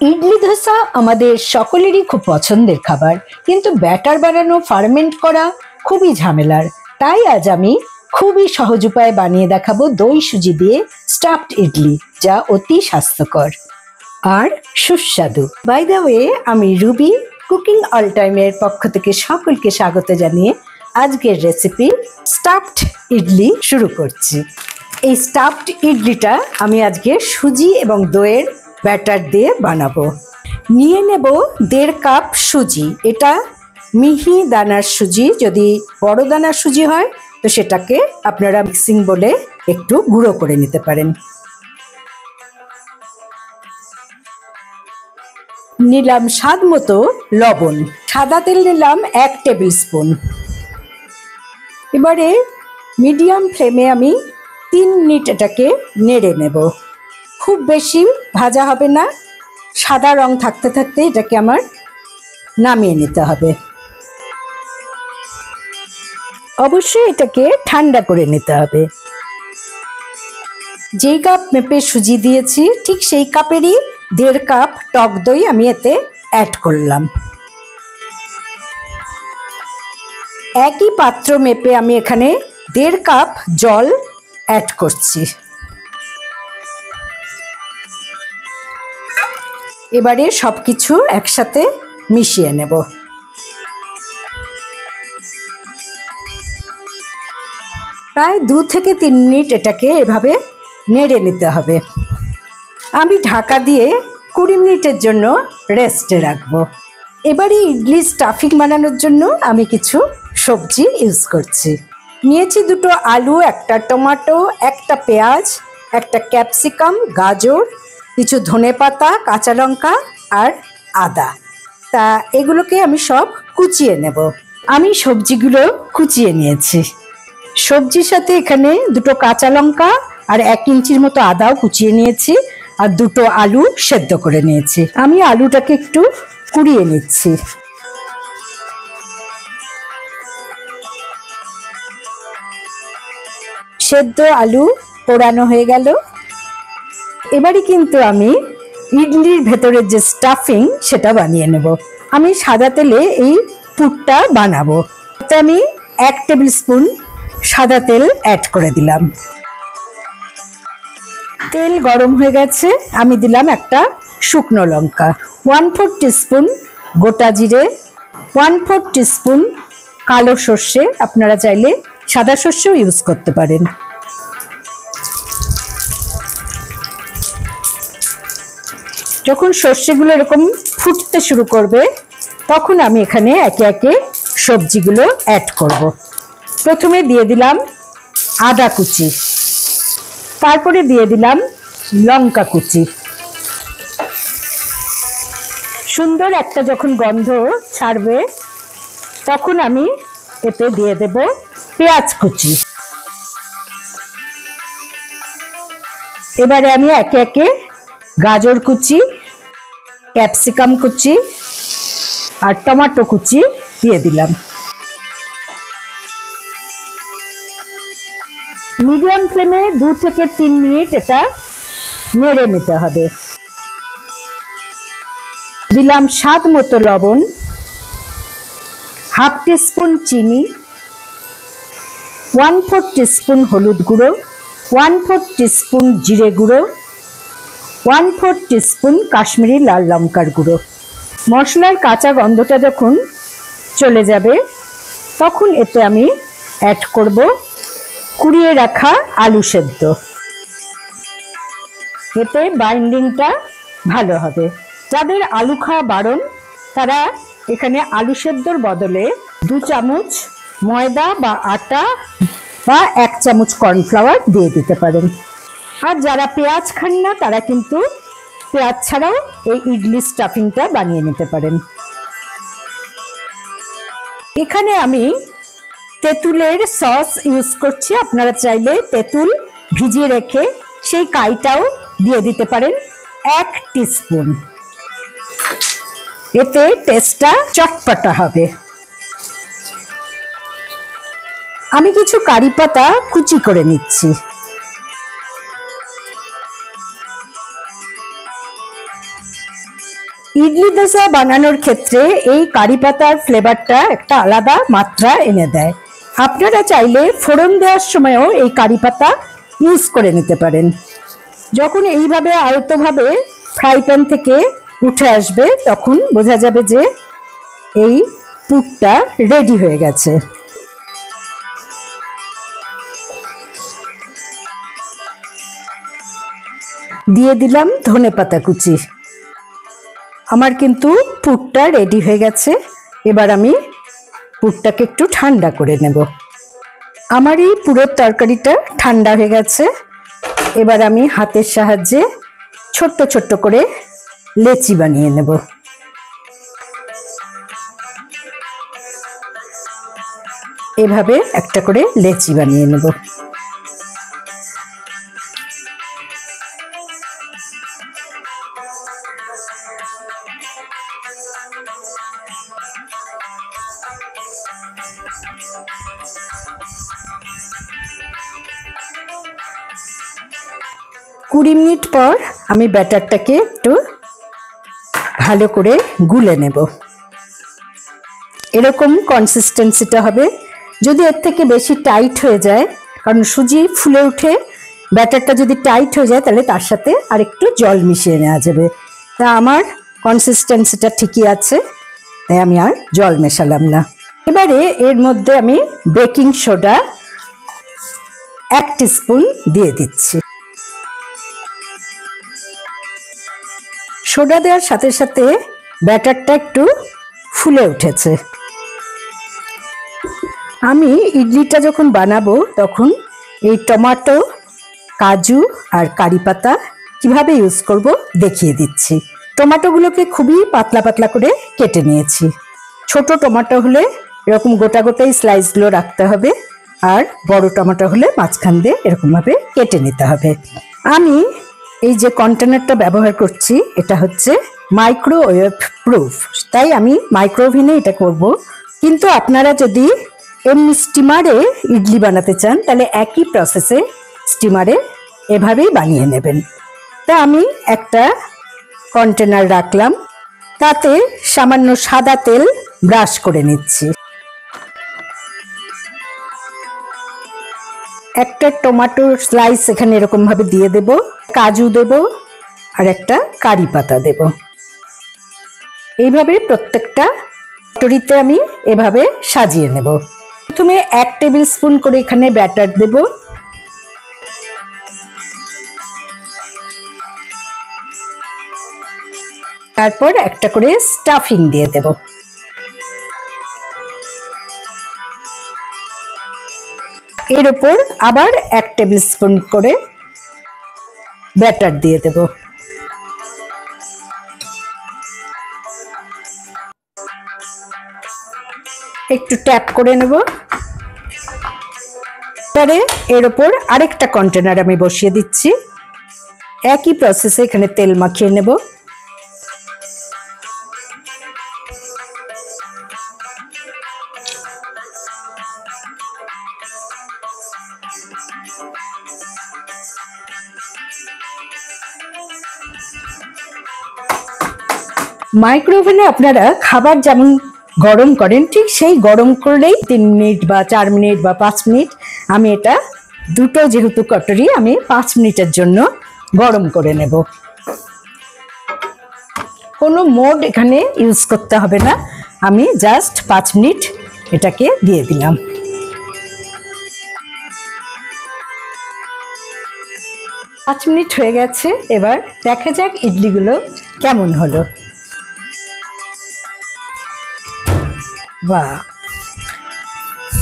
ইডলি ধোসা আমাদের সকলেরই খুব পছন্দের খাবার, কিন্তু ব্যাটার বানানো, ফার্মেন্ট করা খুবই ঝামেলার। তাই আজ আমি খুবই সহজ উপায়ে বানিয়ে দেখাবো দই সুজি দিয়ে স্টাফড ইডলি, যা অতি স্বাস্থ্যকর আর সুস্বাদু। বাই দ্য ওয়ে, আমি রুবি কুকিং অল টাইমের পক্ষ থেকে সকলকে স্বাগত জানিয়ে আজকের রেসিপি স্টাফড ইডলি শুরু করছি। এই স্টাফড ইডলিটা আমি আজকে সুজি এবং দইয়ের ব্যাটার দিয়ে বানাবো। নিয়ে নেব 1.5 কাপ সুজি। এটা মিহি দানার সুজি, যদি বড় দানার সুজি হয় তো সেটাকে আপনারা মিক্সিং বলে একটু গুঁড়ো করে নিতে পারেন। নিলাম স্বাদ মতো লবণ, সাদা তেল নিলাম 1 টেবিল স্পুন। এবারে মিডিয়াম ফ্লেমে আমি 3 মিনিট এটাকে নেড়ে নেব। খুব বেশি ভাজা হবে না, সাদা রং থাকতে থাকতে এটাকে আমার নামিয়ে নিতে হবে। অবশ্যই এটাকে ঠান্ডা করে নিতে হবে। যেই কাপ মেপে সুজি দিয়েছি ঠিক সেই কাপেরই 1.5 কাপ টক দই আমি এতে অ্যাড করলাম। একই পাত্র মেপে আমি এখানে 1.5 কাপ জল অ্যাড করছি। এবারে সবকিছু একসাথে মিশিয়ে নেব। প্রায় 2 থেকে 3 মিনিট এটাকে এভাবে নেড়ে নিতে হবে। আমি ঢাকা দিয়ে 20 মিনিটের জন্য রেস্টে রাখবো। এবারে ইডলি স্টাফিং বানানোর জন্য আমি কিছু সবজি ইউজ করছি। নিয়েছি 2টো আলু, 1টা টমেটো, 1টা পেঁয়াজ, 1টা ক্যাপসিকাম, গাজর, কিছু ধনেপাতা, কাঁচা লঙ্কা আর আদা। তা এগুলোকে আমি সব কুচিয়ে নেব। আমি সবজিগুলো কুচিয়ে নিয়েছি। সবজির সাথে এখানে 2টো কাঁচা লঙ্কা আর 1 ইঞ্চির মতো আদাও কুচিয়ে নিয়েছি, আর 2টো আলু সেদ্ধ করে নিয়েছি। আমি আলুটাকে একটু কুড়িয়ে নিচ্ছি। সেদ্ধ আলু পোড়ানো হয়ে গেল। এবারে কিন্তু আমি ইডলির ভেতরের যে স্টাফিং সেটা বানিয়ে নেব। আমি সাদা তেলে এই পুরটা বানাবো। তাতে আমি 1 টেবিল স্পুন সাদা তেল অ্যাড করে দিলাম। তেল গরম হয়ে গেছে, আমি দিলাম 1টা শুকনো লঙ্কা, 1/4 টিস্পুন গোটা জিরে, 1/4 টিস্পুন কালো সর্ষে, আপনারা চাইলে সাদা সর্ষেও ইউজ করতে পারেন। যখন সর্ষেগুলো এরকম ফুটতে শুরু করবে তখন আমি এখানে একে একে সবজিগুলো অ্যাড করব। প্রথমে দিয়ে দিলাম আদা কুচি, তারপরে দিয়ে দিলাম লঙ্কা কুচি। সুন্দর একটা যখন গন্ধ ছাড়বে তখন আমি এতে দিয়ে দেব পেঁয়াজ কুচি। এবারে আমি একে একে গাজর কুচি, ক্যাপসিকাম কুচি আর টমেটো কুচি দিয়ে দিলাম। মিডিয়াম ফ্লেমে 2 থেকে 3 মিনিট এটা নেড়ে নিতে হবে। দিলাম স্বাদ মতো লবণ, 1/2 টিস্পুন চিনি, 1/4 টিস্পুন হলুদ গুঁড়ো, 1/4 টিস্পুন জিরে গুঁড়ো, 1/4 টিস্পুন কাশ্মীরি লাল লঙ্কার গুঁড়ো। মশলার কাঁচা গন্ধটা যখন চলে যাবে তখন এতে আমি অ্যাড করব কুড়িয়ে রাখা আলু সেদ্ধ। এতে বাইন্ডিংটা ভালো হবে। যাদের আলু খাওয়া বারণ তারা এখানে আলু সেদ্ধর বদলে 2 চামচ ময়দা বা আটা বা 1 চামচ কর্নফ্লাওয়ার দিয়ে দিতে পারেন। আর যারা পেঁয়াজ খান না তারা কিন্তু পেঁয়াজ ছাড়াও এই ইডলি স্টাফিংটা বানিয়ে নিতে পারেন। এখানে আমি তেঁতুলের সস ইউজ করছি। আপনারা চাইলে তেঁতুল ভিজিয়ে রেখে সেই কাইটাও দিয়ে দিতে পারেন 1 টিস্পুন। এতে টেস্টটা চটপটা হবে। আমি কিছু কারি পাতা কুচি করে নিচ্ছি। ইডলি দোসা বানানোর ক্ষেত্রে এই কারি পাতার ফ্লেভারটা একটা আলাদা মাত্রা এনে দেয়। আপনারা চাইলে ফোড়ন দেওয়ার সময়ও এই কারি পাতা ইউজ করে নিতে পারেন। যখন এইভাবে আলতোভাবে ফ্রাই প্যান থেকে উঠে আসবে তখন বোঝা যাবে যে এই পুরটা রেডি হয়ে গেছে। দিয়ে দিলাম ধনেপাতা কুচি। আমার কিন্তু পুরটা রেডি হয়ে গেছে। এবার আমি পুরটাকে একটু ঠান্ডা করে নেব। আমার এই পুরের তরকারিটা ঠান্ডা হয়ে গেছে। এবার আমি হাতের সাহায্যে ছোট্ট ছোট্ট করে লেচি বানিয়ে নেব। এভাবে একটা করে লেচি বানিয়ে নেব। কুড়ি মিনিট পর আমি ব্যাটারটাকে একটু ভালো করে গুলে নেব। এরকম কনসিস্টেন্সিটা হবে। যদি এর থেকে বেশি টাইট হয়ে যায়, কারণ সুজি ফুলে উঠে ব্যাটারটা যদি টাইট হয়ে যায় তাহলে তার সাথে আর একটু জল মিশিয়ে নেওয়া যাবে। তা আমার কনসিস্টেন্সিটা ঠিকই আছে, তাই আমি আর জল মেশালাম না। এবারে এর মধ্যে আমি বেকিং সোডা 1 টিস্পুন দিয়ে দিচ্ছি। সোডা দেওয়ার সাথে সাথে ব্যাটারটা একটু ফুলে উঠেছে। আমি ইডলিটা যখন বানাবো তখন এই টমেটো, কাজু আর কারি পাতা কিভাবে ইউজ করব দেখিয়ে দিচ্ছি। টমেটোগুলোকে খুবই পাতলা পাতলা করে কেটে নিয়েছি। ছোট টমেটো হলে এরকম গোটা গোটাই স্লাইসগুলো রাখতে হবে, আর বড় টমেটো হলে মাঝখান দিয়ে এরকমভাবে কেটে নিতে হবে। আমি এই যে কন্টেনারটা ব্যবহার করছি এটা হচ্ছে মাইক্রোওয়েভ প্রুফ, তাই আমি মাইক্রোওভেনে এটা করব। কিন্তু আপনারা যদি এমনি স্টিমারে ইডলি বানাতে চান তাহলে একই প্রসেসে স্টিমারে এভাবেই বানিয়ে নেবেন। তা আমি একটা কন্টেনার রাখলাম, তাতে সামান্য সাদা তেল ব্রাশ করে নিচ্ছি। একটা টমেটোর স্লাইস এখানে এরকম ভাবে দিয়ে দেব, কাজু দেব আর একটা কারি পাতা দেব। এইভাবে প্রত্যেকটা কটরিতে আমি এভাবে সাজিয়ে নেব। প্রথমে 1 টেবিল স্পুন করে এখানে ব্যাটার দেব। তারপর একটা করে স্টাফিং দিয়ে দেব। এর উপর আবার 1 টেবিল স্পুন করে ব্যাটার দিয়ে দেব। একটু ট্যাপ করে নেব। পরে এর উপর আরেকটা কন্টেনার আমি বসিয়ে দিচ্ছি। একই প্রসেসে এখানে তেল মাখিয়ে নেব। মাইক্রোওভেনে আপনারা খাবার যেমন গরম করেন ঠিক সেই গরম করলেই 3 মিনিট বা 4 মিনিট বা 5 মিনিট, আমি এটা দুটো যেহেতু কটরি আমি 5 মিনিটের জন্য গরম করে নেব। কোনো মোড এখানে ইউজ করতে হবে না, আমি জাস্ট 5 মিনিট এটাকে দিয়ে দিলাম। পাঁচ মিনিট হয়ে গেছে, এবার দেখা যাক ইডলিগুলো কেমন হলো। বাহ,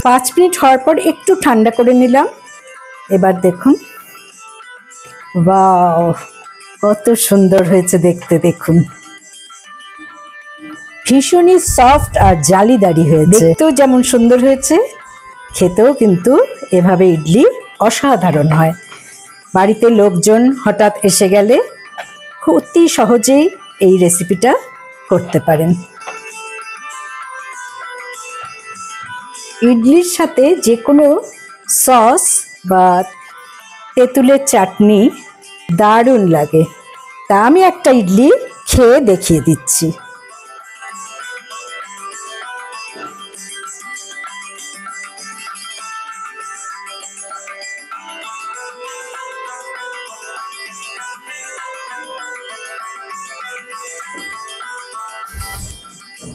5 মিনিট হওয়ার পর একটু ঠান্ডা করে নিলাম। এবার দেখুন, বাহ কত সুন্দর হয়েছে দেখতে। দেখুন ভীষণই সফট আর জালিদারি হয়েছে। দেখতেও যেমন সুন্দর হয়েছে, খেতেও কিন্তু এভাবে ইডলি অসাধারণ হয়। বাড়িতে লোকজন হঠাৎ এসে গেলে অতি সহজেই এই রেসিপিটা করতে পারেন। ইডলির সাথে যে কোনো সস বা তেঁতুলের চাটনি দারুণ লাগে। তা আমি একটা ইডলি খেয়ে দেখিয়ে দিচ্ছি।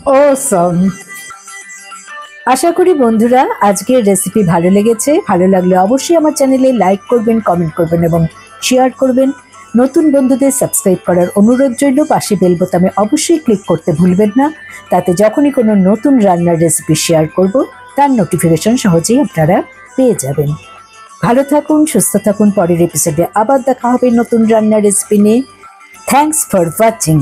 অসম। আশা করি বন্ধুরা আজকের রেসিপি ভালো লেগেছে। ভালো লাগলে অবশ্যই আমার চ্যানেলে লাইক করবেন, কমেন্ট করবেন এবং শেয়ার করবেন। নতুন বন্ধুদের সাবস্ক্রাইব করার অনুরোধ রইল। পাশে বেল বোতামে অবশ্যই ক্লিক করতে ভুলবেন না, তাতে যখনই কোনো নতুন রান্নার রেসিপি শেয়ার করব তার নোটিফিকেশন সহজেই আপনারা পেয়ে যাবেন। ভালো থাকুন, সুস্থ থাকুন। পরের এপিসোডে আবার দেখা হবে নতুন রান্নার রেসিপি নিয়ে। Thanks for watching.